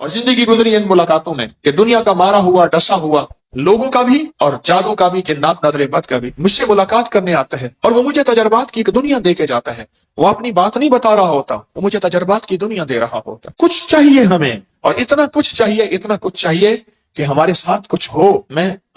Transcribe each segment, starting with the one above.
اور زندگی گزری ان ملاقاتوں میں کہ دنیا کا مارا ہوا ڈسا ہوا لوگوں کا بھی اور جادو کا بھی، جنات نظر بد کا بھی مجھ سے ملاقات کرنے آتا ہے، اور وہ مجھے تجربات کی ایک دنیا دے کے جاتا ہے۔ وہ اپنی بات نہیں بتا رہا ہوتا، وہ مجھے تجربات کی دنیا دے رہا ہوتا۔ کچھ چاہیے ہمیں، اور اتنا کچھ چاہیے، اتنا کچھ چاہیے کہ ہمارے ساتھ کچھ ہو۔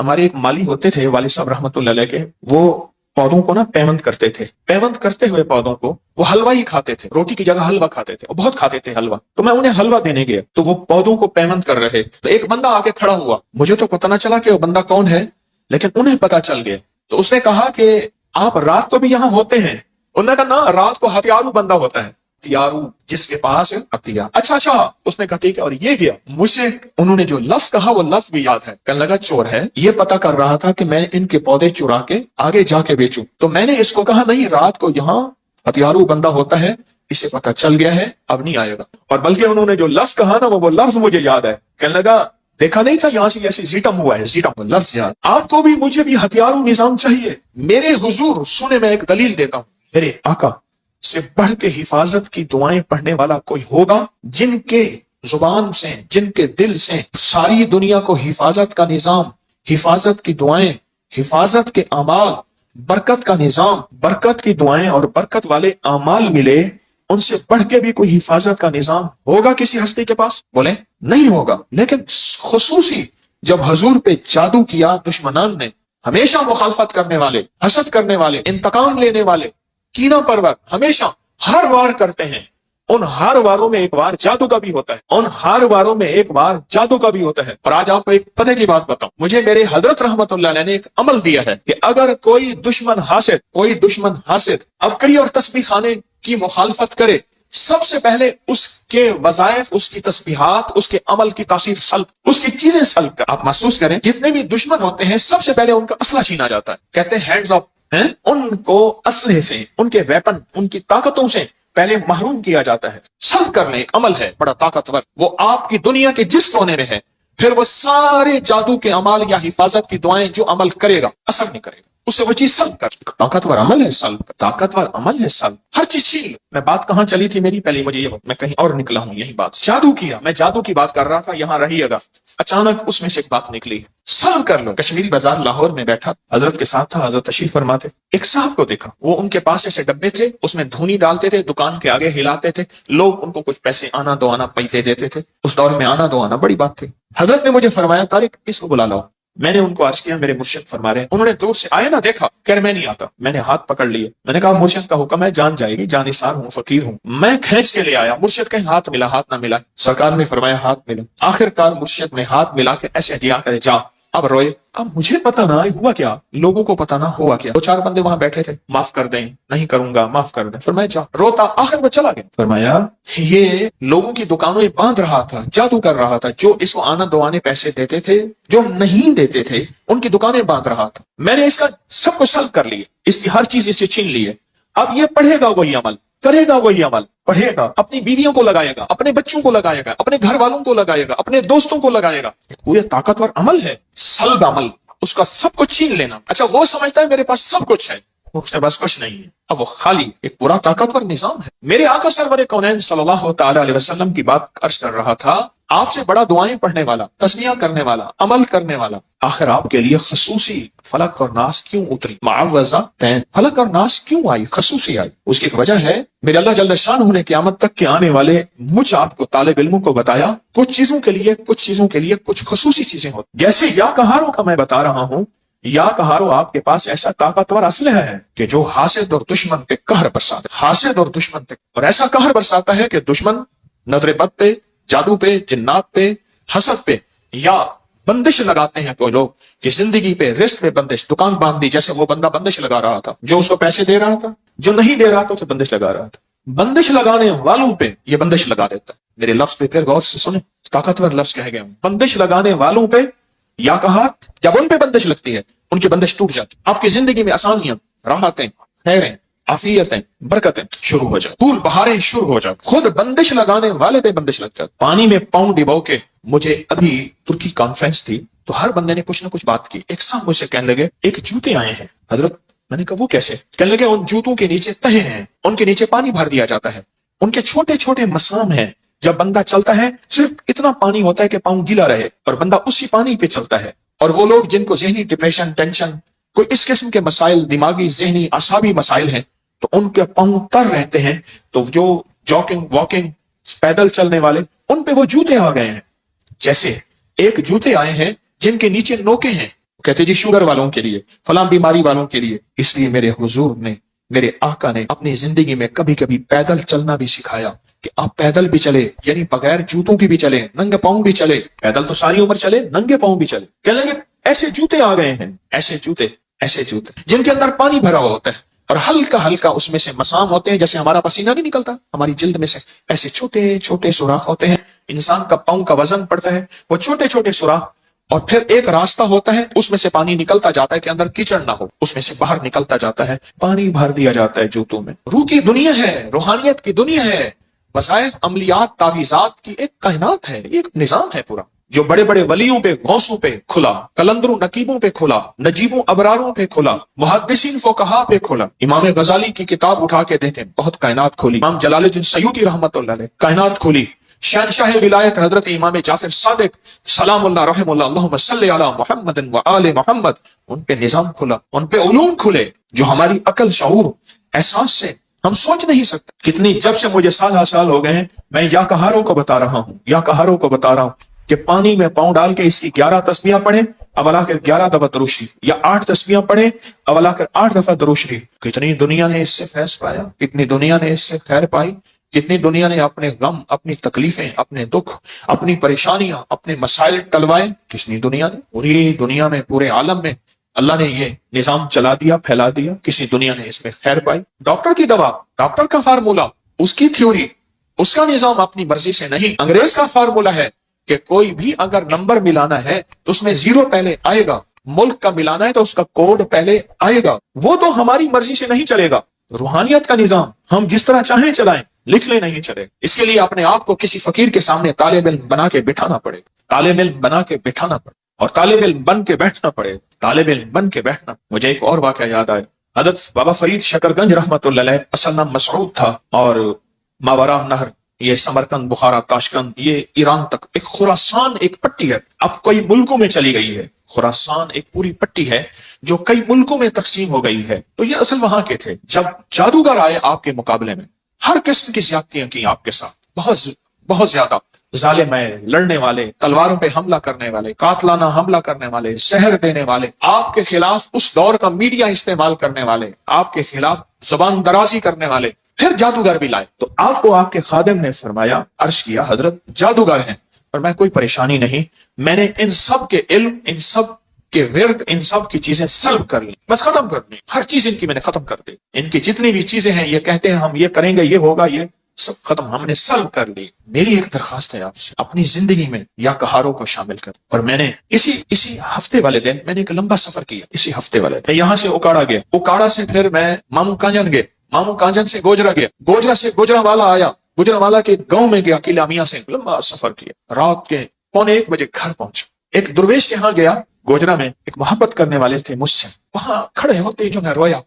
ہمارے ایک مالی ہوتے تھے والد صاحب رحمت اللہ علیہ کے، وہ پودوں کو پیوند کرتے تھے۔ پیوند کرتے ہوئے پودوں کو وہ حلوہ ہی کھاتے تھے، روٹی کی جگہ حلوہ کھاتے تھے، وہ بہت کھاتے تھے حلوہ۔ تو میں انہیں حلوہ دینے گیا تو وہ پودوں کو پیوند کر رہے، تو ایک بندہ آ کے کھڑا ہوا۔ مجھے تو پتہ نہ چلا کہ وہ بندہ کون ہے، لیکن انہیں پتہ چل گیا۔ تو اس نے کہا کہ آپ رات کو بھی یہاں ہوتے ہیں؟ انہوں نے کہا نا، رات کو ہتھیارو بندہ ہوتا ہے، ہتھیارو جس کے پاس ہتھیار۔ اچھا اس نے کہا ٹھیک ہے، اور یہ گیا۔ مجھے انہوں نے جو لفظ کہا وہ لفظ بھی یاد ہے۔ کہنے لگا چور ہے، یہ پتہ کر رہا تھا کہ میں ان کے پودے چرا کے آگے جا کے بیچوں۔ تو میں نے اس کو کہا نہیں، رات کو یہاں ہتھیارو بندہ ہوتا ہے، اسے پتہ چل گیا ہے، اب نہیں آئے گا۔ اور بلکہ انہوں نے جو لفظ کہا نا، وہ لفظ مجھے یاد ہے۔ کہنے لگا دیکھا نہیں تھا یہاں سے ایسے زیٹم ہوا ہے، زیٹم لفظ یاد۔ آپ کو بھی مجھے بھی ہتھیاروں نظام چاہیے۔ میرے حضور سنے، میں ایک دلیل دیتا ہوں، میرے آقا سے بڑھ کے حفاظت کی دعائیں پڑھنے والا کوئی ہوگا؟ جن کے زبان سے، جن کے دل سے ساری دنیا کو حفاظت کا نظام، حفاظت کی دعائیں، حفاظت کے اعمال، برکت کا نظام، برکت کی دعائیں اور برکت والے اعمال ملے، ان سے بڑھ کے بھی کوئی حفاظت کا نظام ہوگا کسی ہستی کے پاس؟ بولیں نہیں ہوگا۔ لیکن خصوصی جب حضور پہ جادو کیا دشمنان نے، ہمیشہ مخالفت کرنے والے، حسد کرنے والے، انتقام لینے والے، کینہ پرور، ہمیشہ ہر وار کرتے ہیں۔ ان ہر واروں میں ایک وار جادو کا بھی ہوتا ہے، ان ہر واروں میں ایک وار جادو کا بھی ہوتا ہے۔ اور آج آپ کو ایک پتے کی بات بتاؤں، مجھے میرے حضرت رحمت اللہ علیہ نے ایک عمل دیا ہے کہ اگر کوئی دشمن حاسد ابکری اور تسبیح خانے کی مخالفت کرے، سب سے پہلے اس کے وظائف، اس کی تسبیحات، اس کے عمل کی تاثیر سلب، اس کی چیزیں سلب کر۔ آپ محسوس کریں، جتنے بھی دشمن ہوتے ہیں سب سے پہلے ان کا اسلحہ چھینا جاتا ہے۔ کہتے ہیں ہینڈز اپ، ان کو اسلحے سے، ان کے ویپن، ان کی طاقتوں سے پہلے محروم کیا جاتا ہے۔ سلب کرنے ایک عمل ہے بڑا طاقتور، وہ آپ کی دنیا کے جس کونے میں ہے، پھر وہ سارے جادو کے عمال یا حفاظت کی دعائیں جو عمل کرے گا اثر نہیں کرے گا، اسے وہ چیز سلب کر۔ طاقتور عمل ہے سلب، طاقتور عمل ہے سلب، ہر چیز چھین لو۔ میں بات کہاں چلی تھی میری پہلے، مجھے یہ میں کہیں اور نکلا ہوں، یہی بات جادو کیا، میں جادو کی بات کر رہا تھا، یہاں رہیے گا۔ اچانک اس میں سے ایک بات نکلی، سلب کر لو۔ کشمیری بازار لاہور میں بیٹھا، حضرت کے ساتھ تھا، حضرت تشریف فرما تھے، ایک صاحب کو دیکھا، وہ ان کے پاس ایسے ڈبے تھے، اس میں دھونی ڈالتے تھے، دکان کے آگے ہلاتے تھے، لوگ ان کو کچھ پیسے آنا دو آنا پیسے دیتے تھے۔ اس دور میں آنا دو آنا بڑی بات تھی۔ حضرت نے مجھے فرمایا طارق اس کو بلا لاؤ۔ میں نے ان کو عرض کیا میرے مرشد فرما رہے ہیں۔ انہوں نے دور سے آئے نہ دیکھا، کہہ رہے میں نہیں آتا۔ میں نے ہاتھ پکڑ لیے، میں نے کہا مرشد کا حکم ہے، جان جائے گی، جان نثار ہوں، فقیر ہوں۔ میں کھینچ کے لے آیا، مرشد کہیں ہاتھ ملا، ہاتھ نہ ملا۔ سرکار نے فرمایا ہاتھ ملا۔ آخر کار مرشد نے ہاتھ ملا کے ایسے دیا کرے جا، اب روئے۔ اب مجھے پتا نہ ہوا کیا، لوگوں کو پتا نہ ہوا کیا۔ دو چار بندے وہاں بیٹھے تھے، معاف کر دیں، نہیں کروں گا، معاف کر دیں۔ فرمایا جا، روتا، آخر وہ چلا گیا۔ فرمایا یہ لوگوں کی دکانوں میں باندھ رہا تھا، جادو کر رہا تھا، جو اس کو آنا دو آنے پیسے دیتے تھے، جو نہیں دیتے تھے ان کی دکانیں باندھ رہا تھا۔ میں نے اس کا سب کو سلب کر لیے، اس کی ہر چیز اس سے چھین لی ہے۔ اب یہ پڑھے گا وہی عمل، کرے گا وہی عمل، پڑھے گا، اپنی بیویوں کو لگائے گا، اپنے بچوں کو لگائے گا، اپنے گھر والوں کو لگائے گا، اپنے دوستوں کو لگائے گا۔ وہ یہ طاقتور عمل ہے، سلب عمل، اس کا سب کچھ چھین لینا۔ اچھا وہ سمجھتا ہے میرے پاس سب کچھ ہے، اس کے پاس کچھ نہیں ہے، اب وہ خالی ایک پورا طاقتور نظام ہے۔ میرے آقا سرور کونین صلی اللہ تعالی علیہ وسلم کی بات عرض کر رہا تھا، آپ سے بڑا دعائیں پڑھنے والا، تسبیح کرنے والا، عمل کرنے والا، آخر آپ کے لیے خصوصی فلق اور ناس کیوں اتری؟ معوذہ تین، فلق اور ناس کیوں آئی، خصوصی آئی؟ اس کی ایک وجہ ہے، میرے اللہ جل شانہ نے قیامت تک کے آنے والے مجھ آپ کو طالب علموں کو بتایا، کچھ چیزوں کے لیے کچھ خصوصی چیزیں ہوتی، جیسے یا کہاروں کا میں بتا رہا ہوں، یا کہارو آپ کے پاس ایسا طاقتور اسلحہ ہے کہ جو حاسد اور دشمن پہ قہر برساتا ہے، حاسد اور دشمن پہ، اور ایسا قہر برساتا ہے کہ دشمن نظر بد پہ، جادو پہ، جنات پہ، حسد پہ، یا بندش لگاتے ہیں کوئی لوگ کہ زندگی پہ، رزق پہ بندش، دکان باندھ دی، جیسے وہ بندہ بندش لگا رہا تھا، جو اس کو پیسے دے رہا تھا، جو نہیں دے رہا تھا اسے بندش لگا رہا تھا۔ بندش لگانے والوں پہ یہ بندش لگا دیتا ہے۔ میرے لفظ پہ پھر غور سے سنیں، طاقتور لفظ کہہ گئے ہوں، بندش لگانے والوں پہ یا کہا جب ان پہ بندش لگتی ہے ان کی بندش ٹوٹ جاتی، آپ کی زندگی میں آسانیاں، راحتیں، خیریں، عافیتیں، برکتیں شروع ہو جائے، پھول بہاریں شروع ہو جائے، خود بندش لگانے والے پہ بندش لگ جاتی۔ پانی میں پاؤں ڈبو کے، مجھے ابھی ترکی کانفرنس تھی تو ہر بندے نے کچھ نہ کچھ بات کی، ایک صاحب مجھ سے کہنے لگے ایک جوتے آئے ہیں حضرت، میں نے کہا وہ کیسے؟ کہنے لگے ان جوتوں کے نیچے تہیں ہیں، ان کے نیچے پانی بھر دیا جاتا ہے، ان کے چھوٹے چھوٹے مسام ہیں جب بندہ چلتا ہے صرف اتنا پانی ہوتا ہے کہ پاؤں گیلا رہے اور بندہ اسی پانی پہ چلتا ہے. اور وہ لوگ جن کو ذہنی ڈپریشن، ٹینشن، کوئی اس قسم کے مسائل، دماغی ذہنی اعصابی مسائل ہیں، تو ان کے پاؤں تر رہتے ہیں. تو جو جاگنگ، واکنگ، پیدل چلنے والے، ان پہ وہ جوتے آ گئے ہیں. جیسے ایک جوتے آئے ہیں جن کے نیچے نوکے ہیں، کہتے جی شوگر والوں کے لیے، فلاں بیماری والوں کے لیے. اس لیے میرے حضور نے، میرے آقا نے اپنی زندگی میں کبھی کبھی پیدل چلنا بھی سکھایا کہ آپ پیدل بھی چلے، یعنی بغیر جوتوں کی بھی چلے، ننگے پاؤں بھی چلے. پیدل تو ساری عمر چلے، ننگے پاؤں بھی چلے. کہنے لگے ایسے جوتے آ گئے ہیں، ایسے جوتے جن کے اندر پانی بھرا ہوتا ہے اور ہلکا ہلکا اس میں سے مسام ہوتے ہیں، جیسے ہمارا پسینہ نہیں نکلتا ہماری جلد میں سے، ایسے چھوٹے چھوٹے سوراخ ہوتے ہیں. انسان کا پاؤں کا وزن پڑتا ہے وہ چھوٹے چھوٹے سوراخ، اور پھر ایک راستہ ہوتا ہے، اس میں سے پانی نکلتا جاتا ہے کہ اندر کیچڑ نہ ہو، اس میں سے باہر نکلتا جاتا ہے، پانی بھر دیا جاتا ہے جوتوں میں. روح کی دنیا ہے، روحانیت کی دنیا ہے، وظائف، عملیات، تعویذات کی ایک کائنات ہے، ایک نظام ہے پورا، جو بڑے بڑے ولیوں پہ، غوثوں پہ کھلا، کلندروں نقیبوں پہ کھلا، نجیبوں ابراروں پہ کھلا، محدثین فقہا پہ کھلا. امام غزالی کی کتاب اٹھا کے دیکھیں، بہت کائنات کھولی. امام جلال الدین سیوطی رحمۃ اللہ علیہ، کائنات کھولی. شہنشاہ ولایت حضرت امام جعفر صادق سلام اللہ رحم اللہ، اللہم صلی علی محمد و آل محمد، ان پہ نظام کھلا، ان پہ علوم کھلے جو ہماری عقل، شعور، احساس سے ہم سوچ نہیں سکتے. کتنی، جب سے مجھے سال ہو گئے ہیں، میں یا کہاروں کو بتا رہا ہوں کہ پانی میں پاؤں ڈال کے اس کی 11 تسبیحاں پڑھیں، اولا کر 11 دفعہ درود شریف، یا 8 تسبیحاں پڑھیں، اولا کر 8 دفعہ درود شریف. کتنی دنیا نے اس سے فیض پایا، کتنی دنیا نے اس سے خیر پائی، کتنی دنیا نے اپنے غم، اپنی تکلیفیں، اپنے دکھ، اپنی پریشانیاں، اپنے مسائل ٹلوائے. کتنی دنیا نے، پوری دنیا میں، پورے عالم میں اللہ نے یہ نظام چلا دیا، پھیلا دیا. کسی دنیا نے اس میں خیر پائی. ڈاکٹر کی دوا، ڈاکٹر کا فارمولا، اس کی تھیوری، اس کا نظام اپنی مرضی سے نہیں. انگریز کا فارمولا ہے کہ کوئی بھی اگر نمبر ملانا ہے تو اس میں 0 پہلے آئے گا، ملک کا ملانا ہے تو اس کا کوڈ پہلے آئے گا. وہ تو ہماری مرضی سے نہیں چلے گا. روحانیت کا نظام ہم جس طرح چاہیں چلائیں، لکھ لیں نہیں چلے. اس کے لیے اپنے آپ کو کسی فقیر کے سامنے طالب علم بنا کے بٹھانا پڑے، طالب علم بنا کے بٹھانا پڑے، اور طالب علم بن کے بیٹھنا پڑے، طالب علم بن کے بیٹھنا. مجھے ایک اور واقعہ یاد آیا. حضرت بابا فرید شکرگنج رحمت اللہ علیہ، اصل نام مسعود تھا، اور ماورا نہر، یہ سمرقند، بخارا، تاشقند، یہ ایران تک ایک خراسان ایک پٹی ہے، اب کئی ملکوں میں چلی گئی ہے. خراسان ایک پوری پٹی ہے جو کئی ملکوں میں تقسیم ہو گئی ہے. تو یہ اصل وہاں کے تھے. جب جادوگر آئے آپ کے مقابلے میں، ہر قسم کی زیادتیاں کی آپ کے ساتھ، بہت زیادہ ظالم ہے، لڑنے والے، تلواروں پہ حملہ کرنے والے، قاتلانہ حملہ کرنے والے، زہر دینے والے، آپ کے خلاف اس دور کا میڈیا استعمال کرنے والے، آپ کے خلاف زبان درازی کرنے والے. پھر جادوگر بھی لائے. تو آپ کو آپ کے خادم نے فرمایا، عرض کیا، حضرت جادوگر ہیں، اور میں کوئی پریشانی نہیں، میں نے ان سب کے علم، ان سب کے ورد، ان سب کی چیزیں سلب کر لی، بس ختم کر لی، ہر چیز ان کی میں نے ختم کر دی. ان کی جتنی بھی چیزیں ہیں، یہ کہتے ہیں ہم یہ کریں گے، یہ ہوگا، یہ سب ختم، ہم نے سلب کر لی. میری ایک درخواست ہے آپ سے، اپنی زندگی میں یا کہاروں کو شامل کر. اور میں نے اسی ہفتے والے دن میں نے ایک لمبا سفر کیا. اسی ہفتے والے دن میں یہاں سے اکاڑا گیا، اکاڑا سے پھر میں مامو کانجن گئے، مامو کانجن سے گوجرا گیا، گوجرا سے گوجرانوالا آیا، گوجرانوالا کے گاؤں میں گیا، قلعہ میاں سے لمبا سفر کیا. رات کے 1:45 بجے گھر پہنچا. ایک درویش کے ہاں گیا گوجرا میں، ایک محبت کرنے والے تھے مجھ سے، وہاں کھڑے ہوتے جو میں رویا،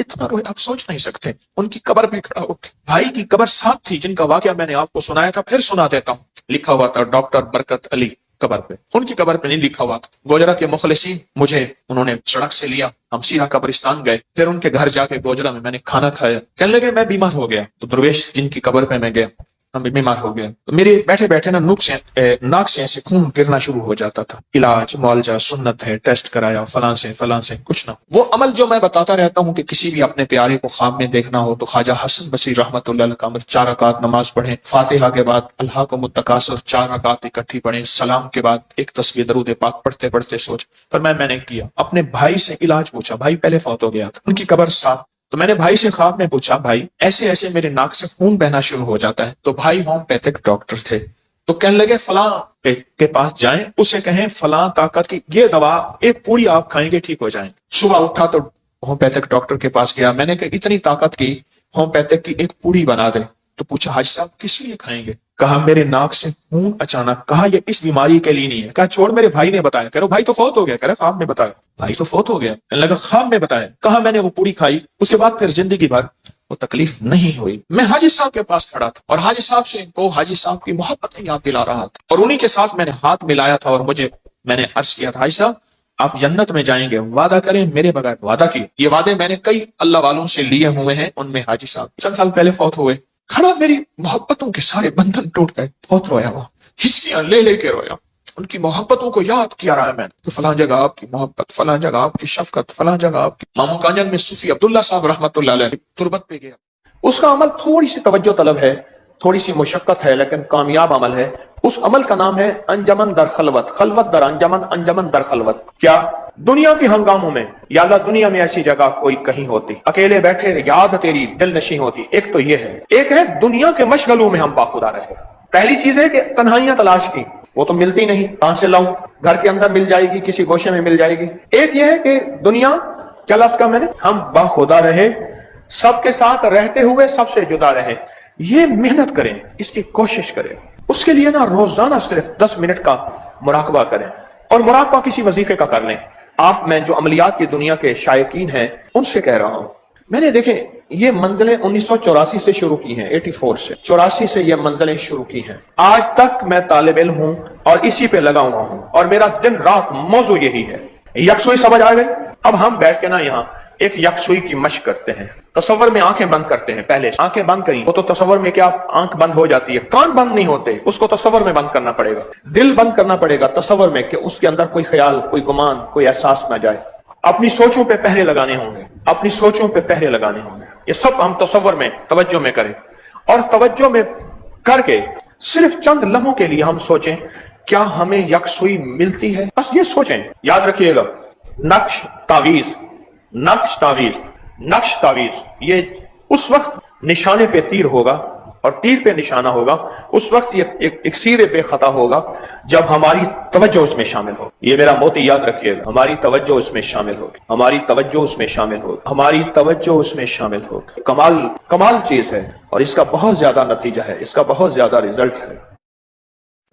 اتنا رویا آپ سوچ نہیں سکتے. ان کی قبر پہ کھڑا ہو کے، بھائی کی قبر ساتھ تھی جن کا واقعہ میں نے آپ کو سنایا تھا، پھر سنا دیتا ہوں. لکھا ہوا تھا ڈاکٹر برکت علی قبر پہ، ان کی قبر پہ نہیں لکھا ہوا تھا. گوجرا کے مخلصین مجھے انہوں نے سڑک سے لیا، ہم سیدھا قبرستان گئے. پھر ان کے گھر جا کے گوجرا میں نے کھانا کھایا. کہنے لگے میں بیمار ہو گیا. تو درویش جن کی قبر پہ میں گیا، ہم بیمار ہو گیا. تو میرے بیٹھے بیٹھے نا ناک سے ایسے خون گرنا شروع ہو جاتا تھا. علاج معالجہ سنت ہے، ٹیسٹ کرایا، فلاں سے کچھ نہ. وہ عمل جو میں بتاتا رہتا ہوں کہ کسی بھی اپنے پیارے کو خواب میں دیکھنا ہو تو خواجہ حسن بصری رحمت اللہ علیہ کا عمل، 4 رکعت نماز پڑھیں، فاتحہ کے بعد اللہ کو متکاثر 4 رکعت اکٹھی پڑھیں، سلام کے بعد ایک تسبیح درود پاک پڑھتے پڑھتے سوچ. پر میں نے کیا. اپنے بھائی سے علاج پوچھا، بھائی پہلے فوت ہو گیا تھا، ان کی قبر صاف. تو میں نے بھائی سے خواب میں پوچھا، بھائی ایسے میرے ناک سے خون بہنا شروع ہو جاتا ہے. تو بھائی ہومیوپیتھک ڈاکٹر تھے. تو کہنے لگے فلاں کے پاس جائیں، اسے کہیں فلاں طاقت کی یہ دوا ایک پوری آپ کھائیں گے ٹھیک ہو جائیں. صبح اٹھا تو ہومیوپیتھک ڈاکٹر کے پاس گیا. میں نے کہا اتنی طاقت کی ہومیوپیتھک کی ایک پوری بنا دے. تو پوچھا حاج صاحب کس لیے کھائیں گے؟ کہا میرے ناک سے خون اچانک. کہا یہ اس بیماری کے لیے نہیں ہے. کہا چھوڑ میرے بھائی نے بتایا. کہہ رہا بھائی تو فوت ہو گیا. کہہ رہا خواب میں بتایا. بھائی تو فوت ہو گیا. لگا خواب میں بتایا. کہا میں نے وہ پوری کھائی. اس کے بعد پھر زندگی بھر وہ تکلیف نہیں ہوئی۔ میں حاجی صاحب کے پاس کھڑا تھا اور حاجی صاحب سے کو حاجی صاحب کی محبت یاد دلا رہا تھا، اور انہی کے ساتھ میں نے ہاتھ ملایا تھا اور میں نے عرض کیا تھا، حاجی صاحب آپ جنت میں جائیں گے، وعدہ کریں میرے بغیر وعدہ کی۔ یہ وعدے میں نے کئی اللہ والوں سے لیے ہوئے ہیں، ان میں حاجی صاحب چند سال پہلے فوت ہوئے۔ کھڑا میری محبتوں کے سارے بندھن ٹوٹ گئے، بہت رویا وہ، ہچکیاں لے لے کے رویا، ان کی محبتوں کو یاد کیا رہا ہے میں کہ فلاں جگہ آپ کی محبت، فلاں جگہ آپ کی شفقت، فلاں جگہ آپ کی۔ مامو کانجن میں صوفی عبداللہ صاحب رحمۃ اللہ علیہ تربت پہ گیا، اس کا عمل تھوڑی سی توجہ طلب ہے، تھوڑی سی مشقت ہے، لیکن کامیاب عمل ہے۔ اس عمل کا نام ہے انجمن در خلوت، خلوت در انجمن، انجمن در خلوت۔ کیا دنیا کے ہنگاموں میں، یا اللہ دنیا میں ایسی جگہ کوئی کہیں ہوتی، اکیلے بیٹھے یاد تیری دل نشیں ہوتی۔ ایک تو یہ ہے، ایک ہے دنیا کے مشغلوں میں ہم باخدا رہے۔ پہلی چیز ہے کہ تنہائیاں تلاش کی، وہ تو ملتی نہیں، کہاں سے لاؤں، گھر کے اندر مل جائے گی، کسی گوشے میں مل جائے گی۔ ایک یہ ہے کہ دنیا، کیا لفظ کا میں نے، ہم باخدا رہے، سب کے ساتھ رہتے ہوئے سب سے جدا رہے۔ یہ محنت کریں، اس کی کوشش کریں، اس کے لیے نا روزانہ صرف 10 منٹ کا مراقبہ کریں، اور مراقبہ کسی وظیفے کا کر لیں۔ آپ، میں جو عملیات کی دنیا کے شائقین ہیں ان سے کہہ رہا ہوں، میں نے دیکھیں یہ منزلیں 1984 سے شروع کی ہیں، 84 سے، 84 سے یہ منزلیں شروع کی ہیں۔ آج تک میں طالب علم ہوں اور اسی پہ لگا ہوا ہوں، اور میرا دن رات موضوع یہی ہے۔ یکسوئی سمجھ آ گئی؟ اب ہم بیٹھ کے نا یہاں ایک یکسوئی کی مشق کرتے ہیں۔ تصور میں آنکھیں بند کرتے ہیں، پہلے آنکھیں بند کریں، وہ تو تصور میں کیا آنکھ بند ہو جاتی ہے، کان بند نہیں ہوتے، اس کو تصور میں بند کرنا پڑے گا، دل بند کرنا پڑے گا تصور میں، کہ اس کے اندر کوئی خیال، کوئی گمان، کوئی احساس نہ جائے۔ اپنی سوچوں پہ پہرے لگانے ہوں گے، اپنی سوچوں پہ پہرے لگانے ہوں گے۔ یہ سب ہم تصور میں، توجہ میں کریں، اور توجہ میں کر کے صرف چند لمحوں کے لیے ہم سوچیں کیا ہمیں یکسوئی ملتی ہے؟ بس یہ سوچیں۔ یاد رکھیے گا، نقش تعویذ، نقش تعویذ، نقش تعویذ، یہ اس وقت نشانے پہ تیر ہوگا اور تیر پہ نشانہ ہوگا، اس وقت یہ ایک سیرے پہ خطا ہوگا جب ہماری توجہ اس میں شامل ہو۔ یہ میرا موتی یاد رکھیے گا، ہماری توجہ اس میں شامل ہوگی، ہماری توجہ اس میں شامل ہوگی، ہماری توجہ اس میں شامل ہوگی۔ کمال چیز ہے، اور اس کا بہت زیادہ نتیجہ ہے، اس کا بہت زیادہ رزلٹ ہے۔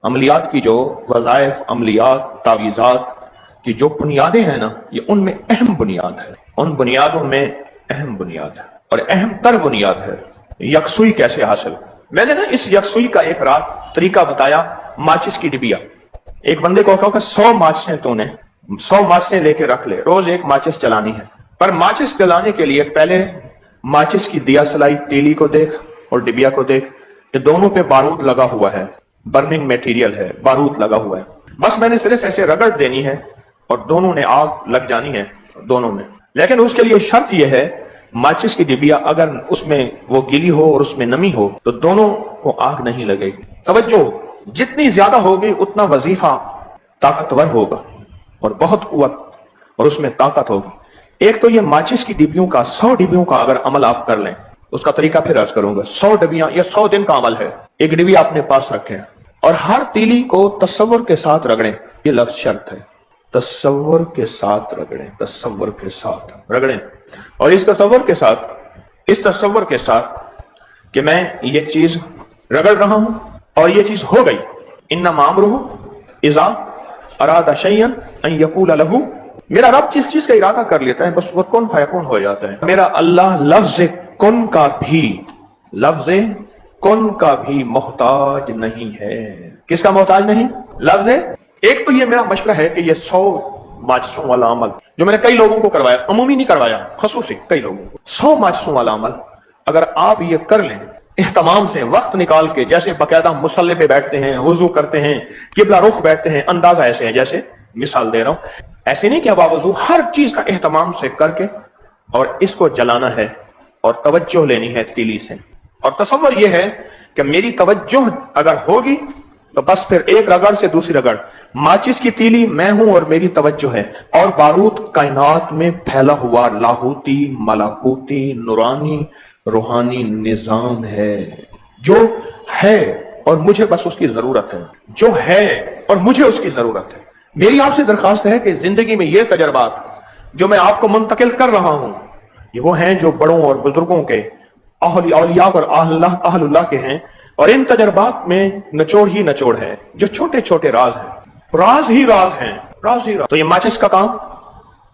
عملیات کی جو وظائف، عملیات، تعویذات کی جو بنیادیں ہیں نا، یہ ان میں اہم بنیاد ہے، ان بنیادوں میں اہم بنیاد ہے، اور اہم تر بنیاد ہے یکسوئی کیسے حاصل۔ میں نے نا اس یکسوئی کا ایک رات طریقہ بتایا، ماچس کی ڈبیا۔ ایک بندے کو کہا کہ 100 ماچسیں تو نے 100 ماچسیں لے کے رکھ لے، روز ایک ماچس چلانی ہے، پر ماچس چلانے کے لیے پہلے ماچس کی دیا سلائی تیلی کو دیکھ اور ڈبیا کو دیکھ، کہ دونوں پہ بارود لگا ہوا ہے، برننگ میٹیریل ہے، بارود لگا ہوا ہے۔ بس میں نے صرف ایسے رگڑ دینی ہے اور دونوں نے آگ لگ جانی ہے، دونوں میں۔ لیکن اس کے لیے شرط یہ ہے، ماچس کی ڈبیا اگر اس میں وہ گیلی ہو اور اس میں نمی ہو تو دونوں کو آگ نہیں لگے گی۔ توجہ جتنی زیادہ ہوگی اتنا وظیفہ طاقتور ہوگا اور بہت قوت اور اس میں طاقت ہوگی۔ ایک تو یہ ماچس کی ڈبیوں کا، 100 ڈبیوں کا اگر عمل آپ کر لیں، اس کا طریقہ پھر عرض کروں گا۔ 100 ڈبیاں، یہ 100 دن کا عمل ہے۔ ایک ڈبی اپنے پاس رکھیں اور ہر تیلی کو تصور کے ساتھ رگڑیں، یہ لفظ شرط ہے، تصور کے ساتھ رگڑیں، تصور کے ساتھ رگڑیں، اور اس تصور کے ساتھ کہ میں یہ چیز رگڑ رہا ہوں اور یہ چیز ہو گئی۔ انما امرہ اذا اراد شیئا ان یقول لہ، میرا رب جس چیز کا ارادہ کر لیتا ہے بس وہ کن فیکون ہو جاتا ہے۔ میرا اللہ لفظ کن کا بھی محتاج نہیں ہے۔ کس کا محتاج نہیں؟ لفظ ہے۔ ایک تو یہ میرا مشورہ ہے کہ یہ 100 ماچسوں والا عمل جو میں نے کئی لوگوں کو کروایا، عمومی نہیں کروایا، خصوصی کئی لوگوں کو، 100 ماچسوں والا عمل اگر آپ یہ کر لیں اہتمام سے، وقت نکال کے، جیسے باقاعدہ مصلی پہ بیٹھتے ہیں، وضو کرتے ہیں، قبلہ رخ بیٹھتے ہیں، اندازہ ایسے ہے جیسے مثال دے رہا ہوں، ایسے نہیں کہ باوضو، ہر چیز کا اہتمام سے کر کے اور اس کو جلانا ہے اور توجہ لینی ہے تیلی سے۔ اور تصور یہ ہے کہ میری توجہ اگر ہوگی تو بس پھر ایک رگڑ سے دوسری رگڑ، ماچس کی تیلی میں ہوں اور میری توجہ ہے، اور بارود کائنات میں پھیلا ہوا لاہوتی، ملاکوتی، نورانی، روحانی نظام ہے، جو ہے اور مجھے بس اس کی ضرورت ہے، جو ہے اور مجھے اس کی ضرورت ہے۔ میری آپ سے درخواست ہے کہ زندگی میں یہ تجربات جو میں آپ کو منتقل کر رہا ہوں، یہ وہ ہیں جو بڑوں اور بزرگوں کے، اولیاء اور اہل اللہ کے ہیں، اور ان تجربات میں نچوڑ ہی نچوڑ ہے، جو چھوٹے چھوٹے راز ہیں، راز ہی راز ہیں، راز ہی راز۔ تو یہ ماچس کا کام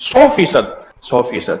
100%,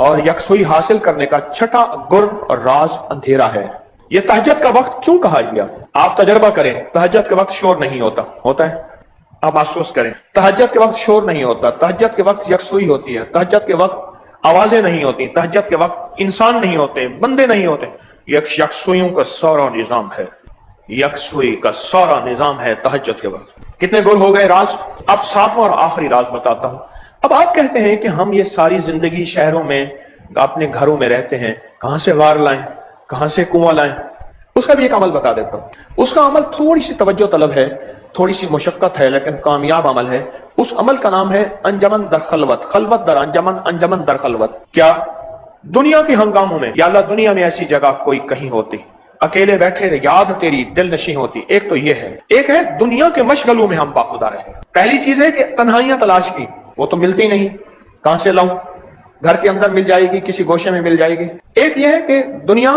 اور یکسوئی حاصل کرنے کا چھٹا گر اور راز اندھیرا ہے۔ یہ تہجد کا وقت کیوں کہا گیا؟ آپ تجربہ کریں، تہجد کے وقت شور نہیں ہوتا ہے؟ آپ محسوس کریں، تہجد کے وقت شور نہیں ہوتا، تہجد کے وقت یکسوئی ہوتی ہے، تہجد کے وقت آوازیں نہیں ہوتی، تہجد کے وقت انسان نہیں ہوتے، بندے نہیں ہوتے۔ یکسوئیوں کا سارا نظام ہے، یکسوئی کا سارا نظام ہے تہجد کے وقت۔ کتنے گر ہو گئے راز؟ اب ساتواں اور آخری راز بتاتا ہوں۔ اب آپ کہتے ہیں کہ ہم یہ ساری زندگی شہروں میں اپنے گھروں میں رہتے ہیں، کہاں سے غار لائیں، کہاں سے کنواں لائیں؟ اس کا بھی ایک عمل بتا دیتا ہوں۔ اس کا عمل تھوڑی سی توجہ طلب ہے، تھوڑی سی مشقت ہے، لیکن کامیاب عمل ہے۔ اس عمل کا نام ہے انجمن در خلوت، خلوت در انجمن، انجمن در خلوت۔ کیا؟ دنیا کے ہنگاموں میں، یا اللہ دنیا میں ایسی جگہ کوئی کہیں ہوتی، اکیلے بیٹھے یاد تیری دل نشیں ہوتی۔ ایک تو یہ ہے، ایک ہے دنیا کے مشغلوں میں ہم باخدا رہے۔ پہلی چیز ہے کہ تنہائیاں تلاش کی، وہ تو ملتی نہیں، کہاں سے لاؤں؟ گھر کے اندر مل جائے گی، کسی گوشے میں مل جائے گی۔ ایک یہ ہے کہ دنیا،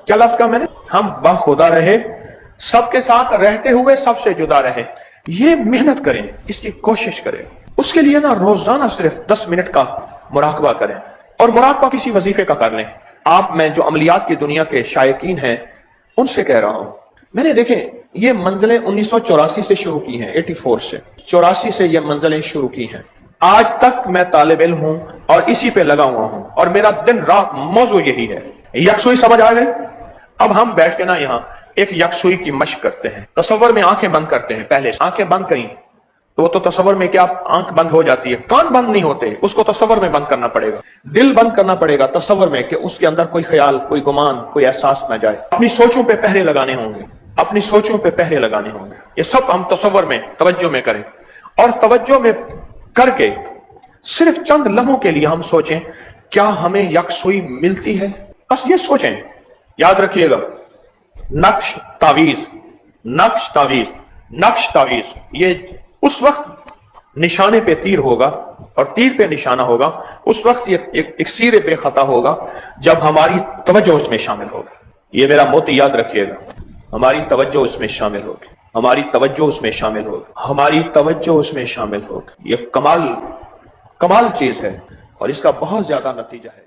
کیا لفظ کہا میں نے؟ ہم باخدا رہے، سب کے ساتھ رہتے ہوئے سب سے جدا رہے۔ یہ محنت کریں، اس کی کوشش کریں، اس کے لیے نا روزانہ صرف 10 منٹ کا مراقبہ کریں، اور مراقبہ کسی وظیفے کا کر لیں۔ آپ میں جو عملیات کی دنیا کے شائقین ہیں ان سے کہہ رہا ہوں، میں نے دیکھیں یہ منزلیں 1984 سے شروع کی ہیں، 84 سے 84 سے یہ منزلیں شروع کی ہیں۔ آج تک میں طالب علم ہوں اور اسی پہ لگا ہوا ہوں، اور میرا دن رات موضوع یہی ہے۔ یکسوئی سمجھ آ گئے؟ اب ہم بیٹھ کے نا یہاں ایک یکسوئی کی مشق کرتے ہیں۔ تصور میں آنکھیں بند کرتے ہیں، پہلے آنکھیں بند کریں تو وہ تو تصور میں کیا آنکھ بند ہو جاتی ہے، کان بند نہیں ہوتے، اس کو تصور میں بند کرنا پڑے گا، دل بند کرنا پڑے گا تصور میں، کہ اس کے اندر کوئی خیال، کوئی گمان، کوئی احساس نہ جائے۔ اپنی سوچوں پہ پہرے لگانے ہوں گے، اپنی سوچوں پہ پہرے لگانے ہوں گے۔ یہ سب ہم تصور میں، توجہ میں کریں، اور توجہ میں کر کے صرف چند لمحوں کے لیے ہم سوچیں کیا ہمیں یکسوئی ملتی ہے؟ بس یہ سوچیں۔ یاد رکھیے گا، نقش تعویذ، نقش تعویذ، نقش تعویذ، یہ اس وقت نشانے پہ تیر ہوگا اور تیر پہ نشانہ ہوگا، اس وقت یہ ایک سیرے پہ خطا ہوگا جب ہماری توجہ اس میں شامل ہوگی۔ یہ میرا موتی یاد رکھیے گا، ہماری توجہ اس میں شامل ہوگی، ہماری توجہ اس میں شامل ہوگی، ہماری توجہ اس میں شامل ہوگی۔ یہ کمال چیز ہے، اور اس کا بہت زیادہ نتیجہ ہے۔